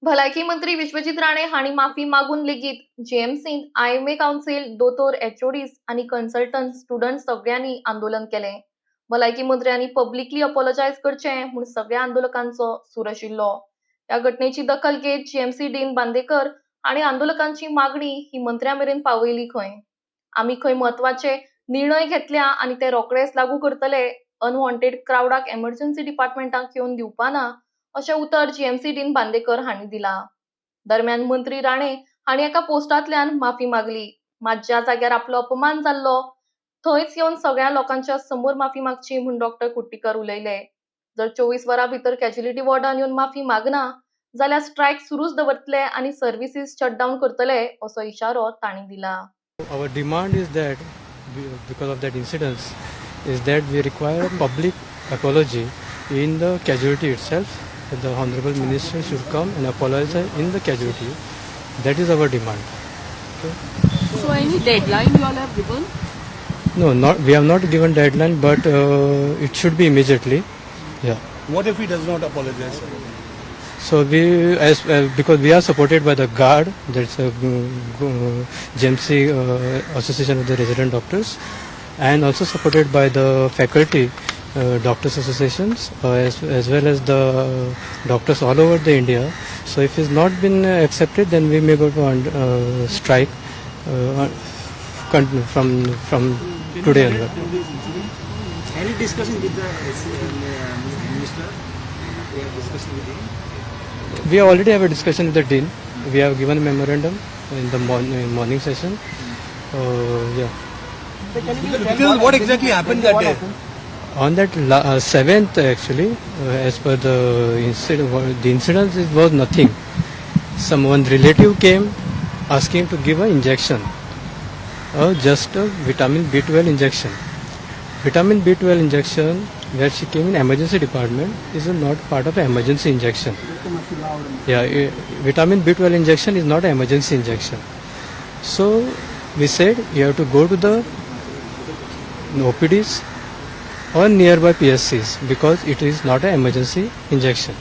भलायकी मंत्री विश्वजीत राणे हांणी माफी मागून लेगीत जेएमसीन आयएमए काउन्सिल दोतोर एचओडीज आनी कन्सल्टंट स्टुडंट सगळ्यांनी आंदोलन केलें. भलायकी मंत्र्यांनी पब्लिकली अपॉलोजायज करचें म्हूण सगळ्या आंदोलकांचो सूर आशिल्लो. ह्या घटनेची दखल घेत जीएमसी डीन बांदेकर हांणी आंदोलकांची मागणी ही मंत्र्यां मेरेन पावयली. आमी खंय म्हत्वाचे निर्णय घेतल्या आनी ते रोखडेच लागू करतले. अनवॉन्टेड क्राउडाक एमर्जन्सी डिपार्टमेंटाक येवन दिवपाना अशें उतर जीएमसी डीन बांदेकर हांणी दिलां. दरम्यान मंत्री राणे हांणी एका पोस्टांतल्यान माफी मागली. मात ज्या जाग्यार आपलो अपमान जाल्लो थंयच येवन सगळ्या लोकांच्या समोर माफी मागची म्हूण डॉ. कुट्टीकर उलयले. जर 24 वरां भितर कॅज्युलिटी वॉर्डान येवन माफी मागना जाल्यार स्ट्रायक सुरूच दवरतले आनी सर्विसीस शटडावन करतले असो इशारो तांणी दिला. Our demand is that, because of that incident, is that we require a public apology in the casualty itself. That the Honorable Minister should come and apologize in the casualty. That is our demand. Okay? So any deadline you all have given? No, we have not given deadline, but it should be immediately. Yeah. What if he does not apologize? So we, because we are supported by the GARD, that's a GMC Association of the Resident Doctors, and also supported by the faculty doctors associations, as well as the doctors all over the India. So if it's not been accepted, then we may go to strike from today onward. Any discussion with the minister? We have discussion with him. We already have a discussion with the dean. We have given a memorandum in the morning session. Yeah. Because what exactly happened that day? On that 7th, actually, as per the incident, it was nothing. One relative came asking to give an injection, just a vitamin B12 injection. Vitamin B12 injection, where she came in emergency department, is not part of an emergency injection. Yeah, vitamin B12 injection is not an emergency injection. So we said you have to go to the OPDs or nearby PSCs because it is not an emergency injection.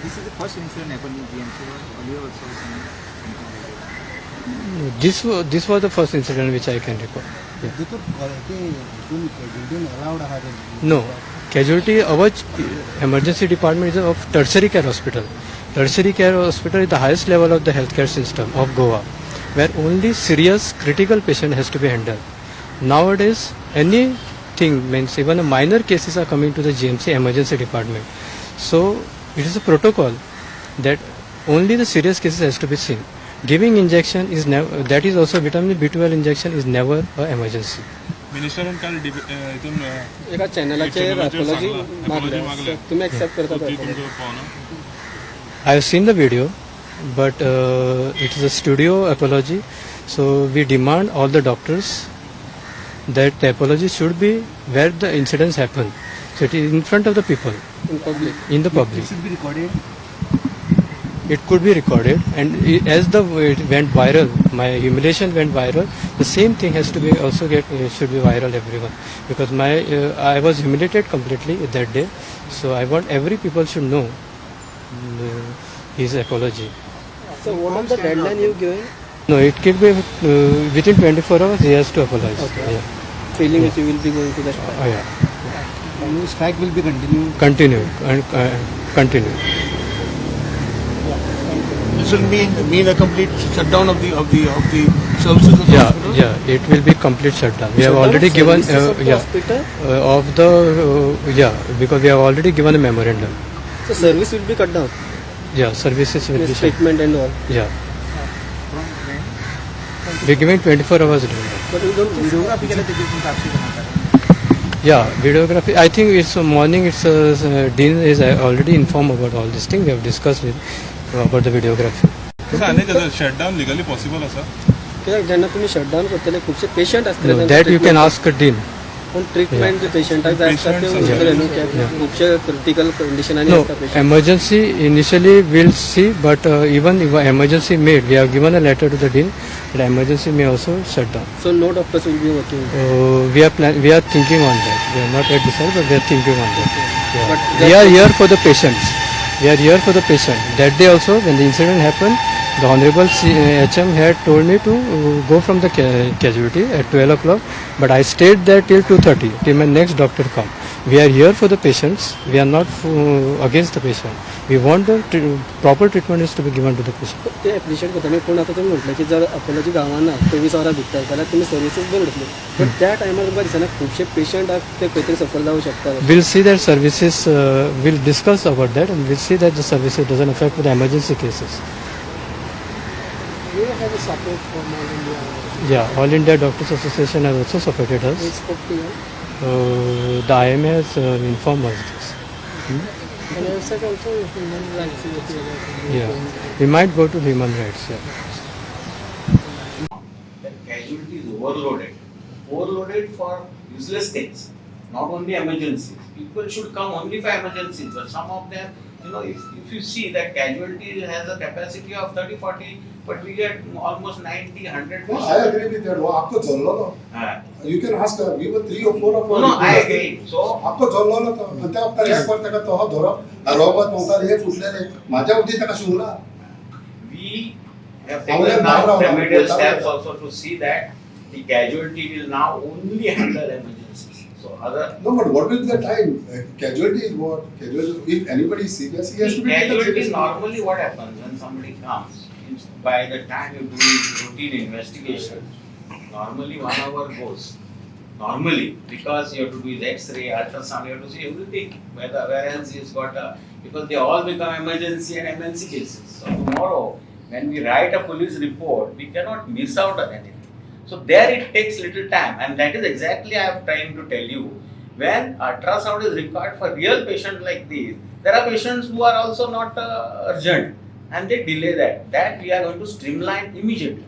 This is the first incident happened in GMC. Earlier also This was the first incident which I can recall. Yeah. No, casualty, our emergency department is of tertiary care hospital. Tertiary care hospital is the highest level of the healthcare system of Goa, where only serious critical patient has to be handled. Nowadays, anything means even a minor cases are coming to the GMC emergency department. So it is a protocol that only the serious cases has to be seen. Giving injection is never, that is also vitamin B12 injection is never an emergency. मिनिस्टरान काल इथून एका चॅनलाचेर apology मागल्या तुम्ही accept करता I have seen the video, but it is a studio apology. So we demand all the doctors that the apology should be where the incidents happen. So it is in front of the people, in public. in the public. This will be recorded. It could be recorded, and as it went viral, my humiliation went viral. The same thing has to be also should be viral everyone, because I was humiliated completely that day. So I want every people should know his apology. So what is the deadline you given? No, it could be within 24 hours he has to apologize. Okay. Yeah. Feeling that you will be going to the strike. Oh, yeah. New strike will be continued. Continue. this will mean a complete shutdown of the services of the hospital? Yeah, it will be complete shutdown. We have already given because we have already given a memorandum. So service will be cut down. Yeah, services will be shut. Treatment and all. Yeah. We're giving 24 hours. But you don't Videography के लिए ticket काफी बनाता है. Yeah, videography. I think it's morning. It's Dean is already informed about all this thing. We have discussed about the videography. Shutdown legally possible असा? ज्यांना तुम्ही shutdown करतले खूपशे patient असतात. No, that you can ask Dean. पण treatment जे patient असतात ते खूपशे critical कंडिशनांनी No, असतात patient. emergency initially we'll see, but even if emergency made, we have given a letter to the Dean that emergency may also shut down. So no doctors will be working. We are thinking on that. We are not yet decided, but we are thinking on that. Yeah. But We are here for the patients. We are here for the patient. That day also, when the incident happened, the Honorable HM had told me to go from the casualty at 12 o'clock, but I stayed there till 2:30, till my next doctor come. We are here for the patients. We are not against the patient. We want the proper treatment is to be given to the patient. ते appreciate करता मी पूण आतां तुमी म्हटलें की जर अपोलोची गांवांना 24 वरां भितर जाल्यार तुमी सर्विसीस बंद उरतल्यो पण त्या टायमार तुमकां दिसना खुबशे पेशंट ते खंय तरी सफर जावं शकता We'll see that services, we'll discuss about that and we'll see that the services doesn't affect the emergency cases. We have a support from All India. Yeah, All India Doctors Association has also supported We us. spoke to you. The IMA has informed us this. And you said also human rights. Yeah, we might go to human rights. Yeah. The casualty is overloaded. Overloaded for useless things, not only emergencies. People should come only for emergencies, but some of them, if you see that casualty has a capacity of 30, 40, but we get almost 90, 100 No, I agree with that. वो आपको जल्लो ना. हाँ. You can ask her. We were 3 or 4 of us. No, I agree. So, आपको जल्लो ना तो म्हणते आपका एक बार तक तो हा धरो. रोबोट नव्हता हे फुटलेले. माझ्या उठी तक शिवला. we have taken now remedial steps also to see that the casualty will now only handle emergencies. So, other No, but what will be the time? Casualty is what? Casualty. If anybody is serious, he has to be taken casualty is seriously. normally what happens when somebody comes. By the time you do routine investigation, normally 1 hour goes. Normally, because you have to do his X-ray, ultrasound, you have to see everything. Whereas he's got because they all become emergency and MNC cases. So tomorrow, when we write a police report, we cannot miss out on anything. So there it takes little time, and that is exactly I am trying to tell you. When ultrasound is required for real patients like these, there are patients who are also not urgent, and they delay that. That we are going to streamline immediately.